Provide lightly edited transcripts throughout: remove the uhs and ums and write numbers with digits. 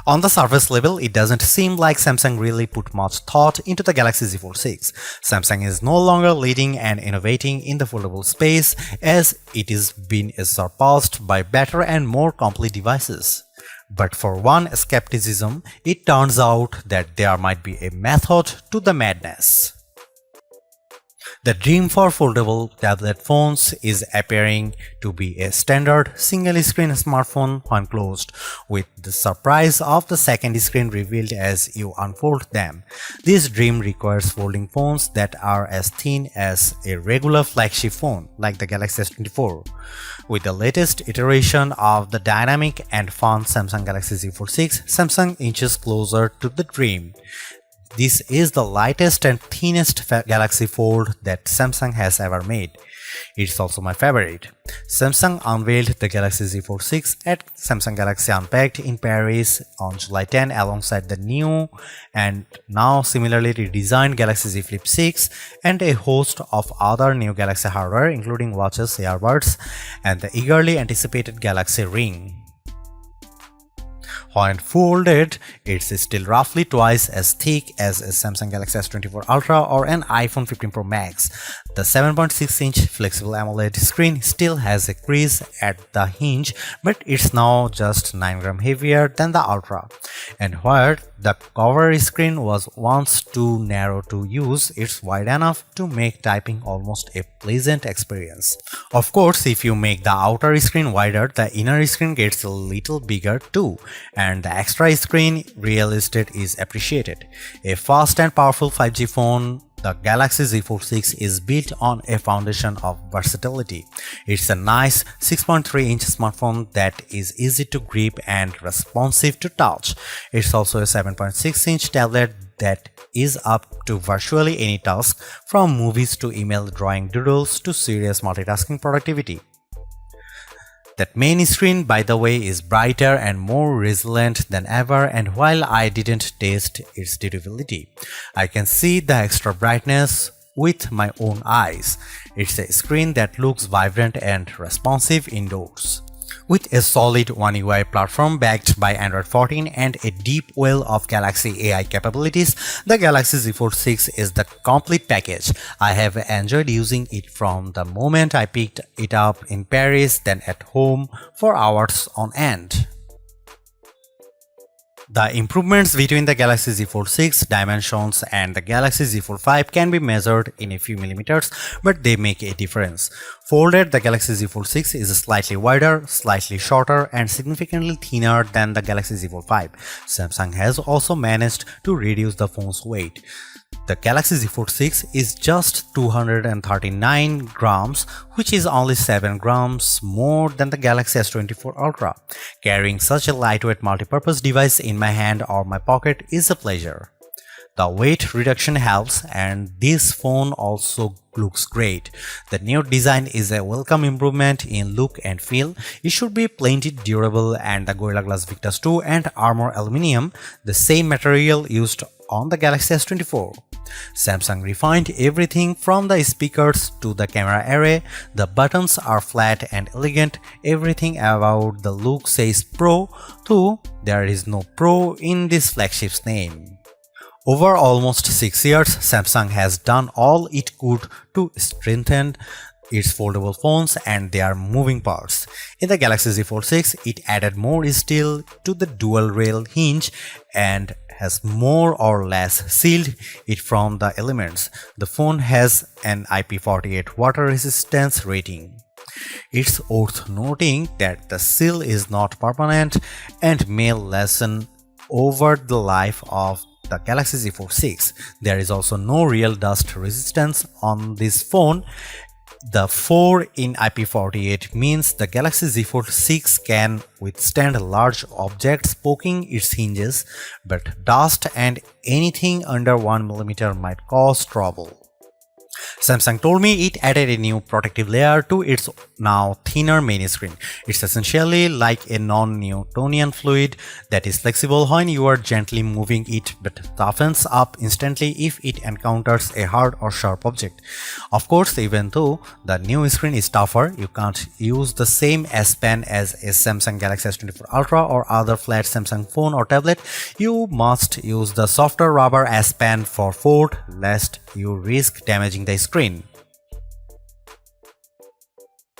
On the surface level, it doesn't seem like Samsung really put much thought into the Galaxy Z Fold 6. Samsung is no longer leading and innovating in the foldable space, as it is being surpassed by better and more complete devices. But for one skepticism, it turns out that there might be a method to the madness. The dream for foldable tablet phones is appearing to be a standard single-screen smartphone when closed, with the surprise of the second screen revealed as you unfold them. This dream requires folding phones that are as thin as a regular flagship phone, like the Galaxy S24. With the latest iteration of the dynamic and fun Samsung Galaxy Z Fold 6, Samsung inches closer to the dream. This is the lightest and thinnest Galaxy Fold that Samsung has ever made. It's also my favorite. Samsung unveiled the Galaxy Z Fold 6 at Samsung Galaxy Unpacked in Paris on July 10 alongside the new and now similarly redesigned Galaxy Z Flip 6 and a host of other new Galaxy hardware including watches, earbuds, and the eagerly anticipated Galaxy Ring. When folded, it's still roughly twice as thick as a Samsung Galaxy S24 Ultra or an iPhone 15 Pro Max. The 7.6-inch flexible AMOLED screen still has a crease at the hinge, but it's now just 9 grams heavier than the Ultra. And where the cover screen was once too narrow to use, it's wide enough to make typing almost a pleasant experience. Of course, if you make the outer screen wider, the inner screen gets a little bigger too, and the extra screen real estate is appreciated. A fast and powerful 5G phone, the Galaxy Z Fold 6 is built on a foundation of versatility. It's a nice 6.3-inch smartphone that is easy to grip and responsive to touch. It's also a 7.6-inch tablet that is up to virtually any task, from movies to email, drawing doodles to serious multitasking productivity. That main screen, by the way, is brighter and more resilient than ever, and while I didn't test its durability, I can see the extra brightness with my own eyes. It's a screen that looks vibrant and responsive indoors. With a solid One UI platform backed by Android 14 and a deep well of Galaxy AI capabilities, the Galaxy Z Fold 6 is the complete package. I have enjoyed using it from the moment I picked it up in Paris, then at home for hours on end. The improvements between the Galaxy Z Fold 6 dimensions and the Galaxy Z Fold 5 can be measured in a few millimeters, but they make a difference. Folded, the Galaxy Z Fold 6 is slightly wider, slightly shorter, and significantly thinner than the Galaxy Z Fold 5. Samsung has also managed to reduce the phone's weight. The Galaxy Z Fold 6 is just 239 grams, which is only 7 grams more than the Galaxy S24 Ultra. Carrying such a lightweight multi-purpose device in my hand or my pocket is a pleasure. The weight reduction helps, and this phone also looks great. The new design is a welcome improvement in look and feel. It should be plenty durable, and the Gorilla Glass Victus 2 and Armor Aluminium, the same material used on the Galaxy S24. Samsung refined everything from the speakers to the camera array. The buttons are flat and elegant. Everything about the look says Pro, though there is no Pro in this flagship's name. Over almost 6 years, Samsung has done all it could to strengthen its foldable phones and their moving parts. In the Galaxy Z Fold 6, it added more steel to the dual rail hinge and has more or less sealed it from the elements. The phone has an IP48 water resistance rating. It's worth noting that the seal is not permanent and may lessen over the life of the Galaxy Z Fold 6. There is also no real dust resistance on this phone. The 4 in IP48 means the Galaxy Z Fold 6 can withstand large objects poking its hinges, but dust and anything under 1 mm might cause trouble. Samsung told me it added a new protective layer to its now thinner main screen. It's essentially like a non-Newtonian fluid that is flexible when you are gently moving it but toughens up instantly if it encounters a hard or sharp object. Of course, even though the new screen is tougher, you can't use the same S Pen as a Samsung Galaxy S24 Ultra or other flat Samsung phone or tablet. You must use the softer rubber S Pen for fold, lest you risk damaging the screen.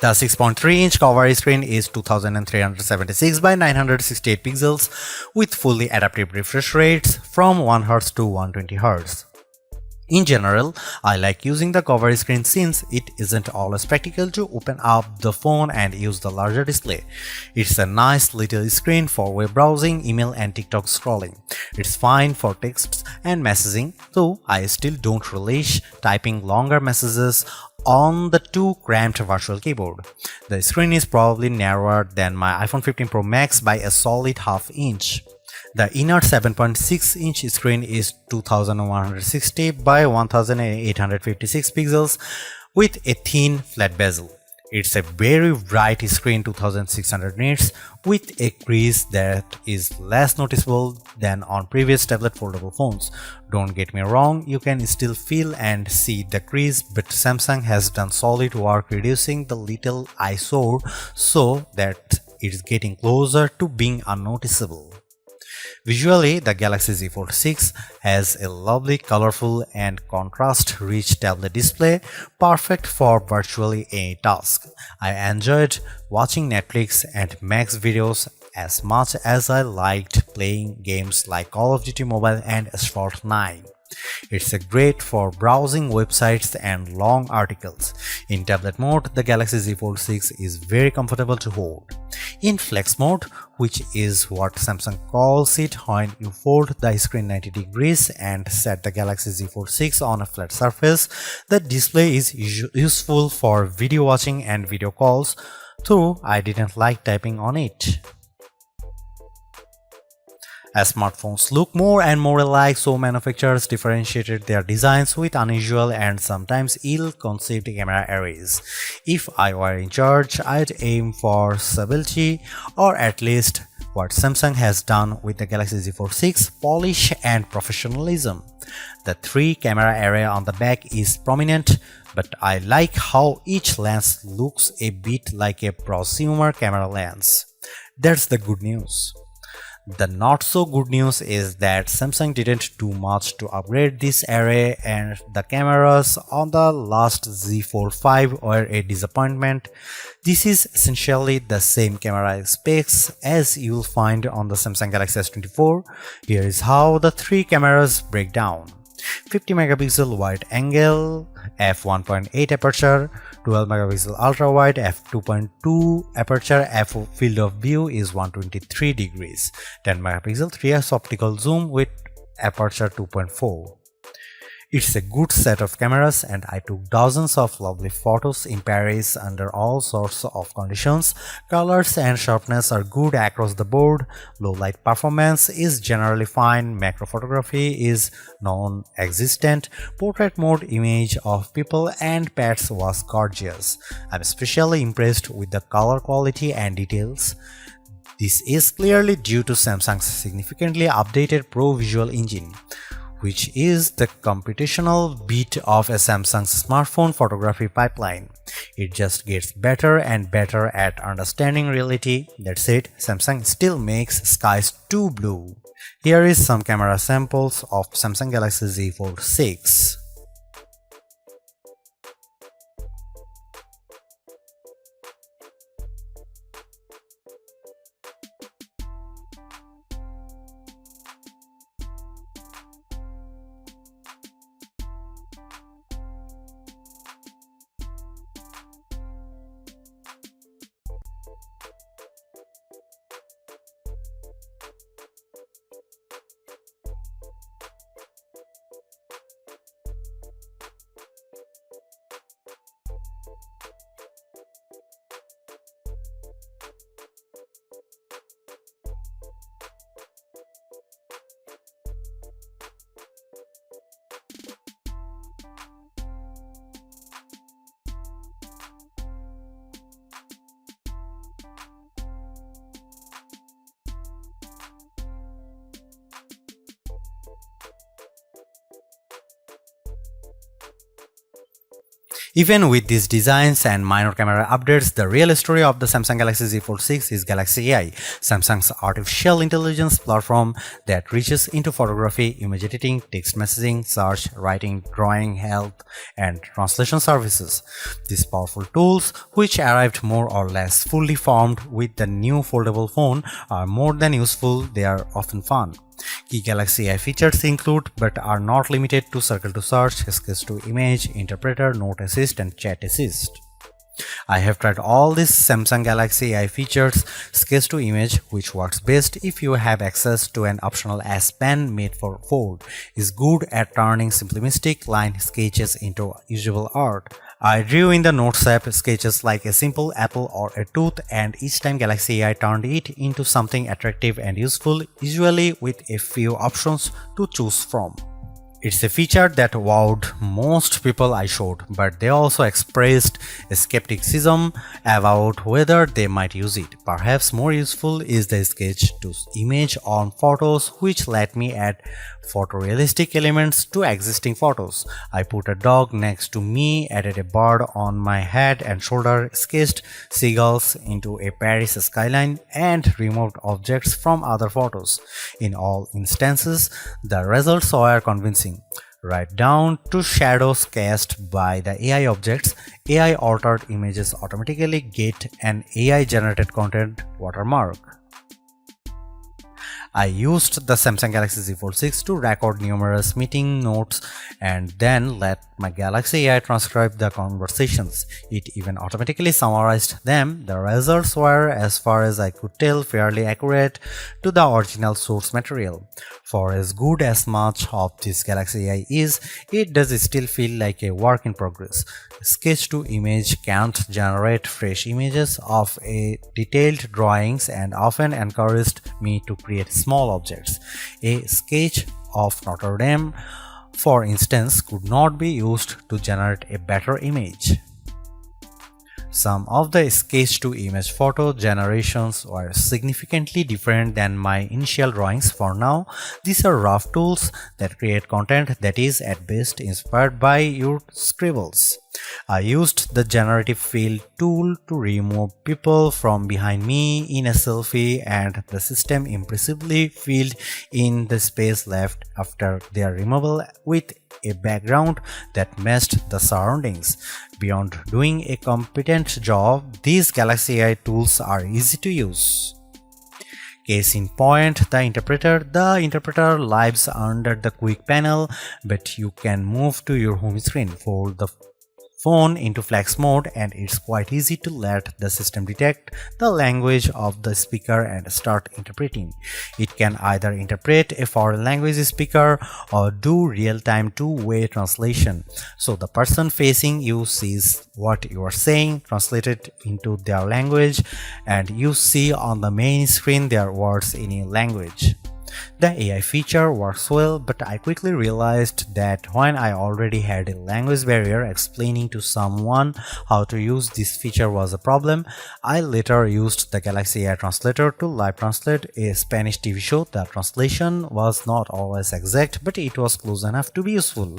The 6.3-inch cover screen is 2376 by 968 pixels with fully adaptive refresh rates from 1Hz to 120Hz. In general, I like using the cover screen since it isn't always practical to open up the phone and use the larger display. It's a nice little screen for web browsing, email and TikTok scrolling. It's fine for texts and messaging, though I still don't relish typing longer messages on the too cramped virtual keyboard. The screen is probably narrower than my iPhone 15 Pro Max by a solid half inch. The inner 7.6-inch screen is 2160 by 1856 pixels with a thin flat bezel. It's a very bright screen, 2600 nits, with a crease that is less noticeable than on previous tablet foldable phones. Don't get me wrong, you can still feel and see the crease, but Samsung has done solid work reducing the little eyesore so that it's getting closer to being unnoticeable. Visually, the Galaxy Z Fold 6 has a lovely, colorful and contrast-rich tablet display, perfect for virtually any task. I enjoyed watching Netflix and Max videos as much as I liked playing games like Call of Duty Mobile and Asphalt 9. It's great for browsing websites and long articles. In tablet mode, the Galaxy Z Fold 6 is very comfortable to hold. In flex mode, which is what Samsung calls it when you fold the screen 90 degrees and set the Galaxy Z Fold 6 on a flat surface, the display is useful for video watching and video calls, though I didn't like typing on it. As smartphones look more and more alike, so manufacturers differentiated their designs with unusual and sometimes ill-conceived camera arrays. If I were in charge, I'd aim for stability, or at least what Samsung has done with the Galaxy Z Fold 6, polish and professionalism. The 3-camera array on the back is prominent, but I like how each lens looks a bit like a prosumer camera lens. That's the good news. The not so good news is that Samsung didn't do much to upgrade this array, and the cameras on the last Z Fold 5 were a disappointment. This is essentially the same camera specs as you'll find on the Samsung Galaxy S24. Here is how the 3 cameras break down. 50 megapixel wide angle, f1.8 aperture, 12 megapixel ultra wide, f2.2 aperture, field of view is 123 degrees, 10 megapixel 3x optical zoom with aperture 2.4. It's a good set of cameras, and I took dozens of lovely photos in Paris under all sorts of conditions. Colors and sharpness are good across the board, low light performance is generally fine, macro photography is non-existent, portrait mode image of people and pets was gorgeous. I'm especially impressed with the color quality and details. This is clearly due to Samsung's significantly updated Pro Visual Engine, which is the computational bit of a Samsung's smartphone photography pipeline. It just gets better and better at understanding reality. That said, Samsung still makes skies too blue. Here is some camera samples of Samsung Galaxy Z Fold 6. Even with these designs and minor camera updates, the real story of the Samsung Galaxy Z Fold 6 is Galaxy AI, Samsung's artificial intelligence platform that reaches into photography, image editing, text messaging, search, writing, drawing, health, and translation services. These powerful tools, which arrived more or less fully formed with the new foldable phone, are more than useful, they are often fun. Key Galaxy AI features include, but are not limited to, Circle to Search, Sketch to Image, Interpreter, Note Assist, and Chat Assist. I have tried all these Samsung Galaxy AI features. Sketch to Image, which works best if you have access to an optional S Pen made for Fold, is good at turning simplistic line sketches into usable art. I drew in the Notes app sketches like a simple apple or a tooth, and each time Galaxy AI turned it into something attractive and useful, usually with a few options to choose from. It's a feature that wowed most people I showed, but they also expressed skepticism about whether they might use it. Perhaps more useful is the sketch to image on photos, which let me add photorealistic elements to existing photos. I put a dog next to me, added a bird on my head and shoulder, sketched seagulls into a Paris skyline, and removed objects from other photos. In all instances, the results were convincing. Right down to shadows cast by the AI objects, AI altered images automatically get an AI generated content watermark. I used the Samsung Galaxy Z Fold 6 to record numerous meeting notes and then let my Galaxy AI transcribe the conversations. It even automatically summarized them. The results were, as far as I could tell, fairly accurate to the original source material. For as good as much of this Galaxy AI is, it does still feel like a work in progress. Sketch to Image can't generate fresh images of a detailed drawings and often encouraged me to create small objects. A sketch of Notre Dame, for instance, could not be used to generate a better image. Some of the sketch-to-image photo generations were significantly different than my initial drawings. For now, these are rough tools that create content that is at best inspired by your scribbles. I used the generative fill tool to remove people from behind me in a selfie, and the system impressively filled in the space left after their removal with a background that matched the surroundings. Beyond doing a competent job, these Galaxy AI tools are easy to use. Case in point, the interpreter. The interpreter lives under the quick panel, but you can move to your home screen, fold the phone into flex mode, and it's quite easy to let the system detect the language of the speaker and start interpreting. It can either interpret a foreign language speaker or do real-time two-way translation, so the person facing you sees what you are saying translated into their language, and you see on the main screen their words in a language. The AI feature works well, but I quickly realized that when I already had a language barrier, explaining to someone how to use this feature was a problem. I later used the Galaxy AI Translator to live translate a Spanish TV show. The translation was not always exact, but it was close enough to be useful.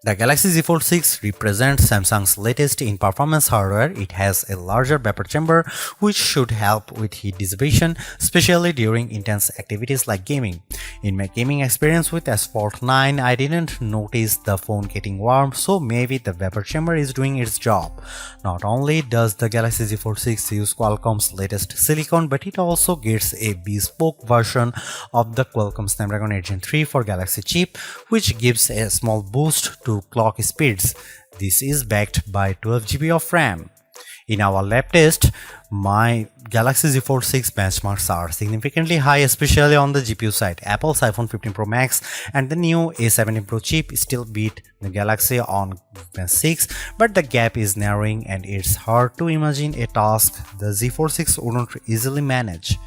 The Galaxy Z Fold 6 represents Samsung's latest in performance hardware. It has a larger vapor chamber, which should help with heat dissipation, especially during intense activities like gaming. In my gaming experience with S Fold 9, I didn't notice the phone getting warm, so maybe the vapor chamber is doing its job. Not only does the Galaxy Z Fold 6 use Qualcomm's latest silicon, but it also gets a bespoke version of the Qualcomm Snapdragon 8 Gen 3 for Galaxy chip, which gives a small boost to clock speeds. This is backed by 12 GB of RAM. In our lab test, my Galaxy Z Fold 6 benchmarks are significantly high, especially on the GPU side. Apple's iPhone 15 Pro Max and the new A17 Pro chip still beat the Galaxy on Gen 6, but the gap is narrowing and it's hard to imagine a task the Z Fold 6 wouldn't easily manage.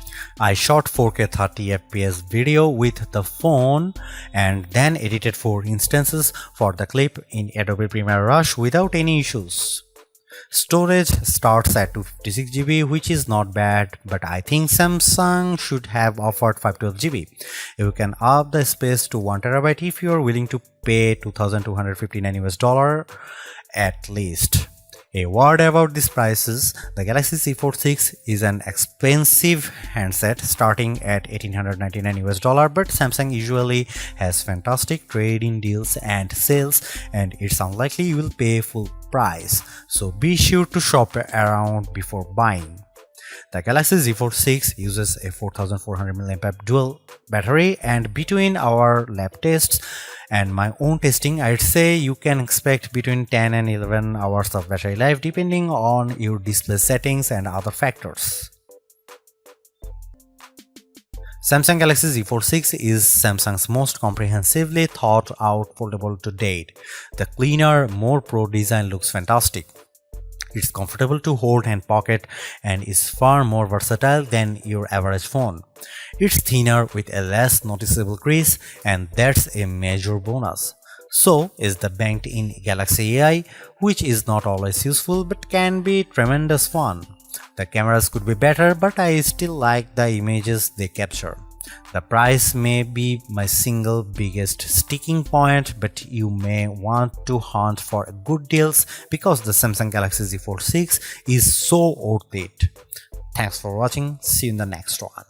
I shot 4K 30fps video with the phone and then edited 4 instances for the clip in Adobe Premiere Rush without any issues. Storage starts at 256 GB, which is not bad, but I think Samsung should have offered 512 GB. You can up the space to 1 TB if you are willing to pay $2,259 at least. A word about these prices: the Galaxy Z Fold 6 is an expensive handset starting at $1,899, but Samsung usually has fantastic trade-in deals and sales, and it's unlikely you will pay full price, so be sure to shop around before buying. The Galaxy Z Fold 6 uses a 4400 mAh dual battery, and between our lab tests and my own testing, I'd say you can expect between 10 and 11 hours of battery life depending on your display settings and other factors. Samsung Galaxy Z Fold 6 is Samsung's most comprehensively thought out foldable to date. The cleaner, more pro design looks fantastic. It's comfortable to hold and pocket and is far more versatile than your average phone. It's thinner with a less noticeable crease, and that's a major bonus. So is the banked-in Galaxy AI, which is not always useful but can be tremendous fun. The cameras could be better, but I still like the images they capture. The price may be my single biggest sticking point, but you may want to hunt for good deals because the Samsung Galaxy Z Fold 6 is so worth it. Thanks for watching. See you in the next one.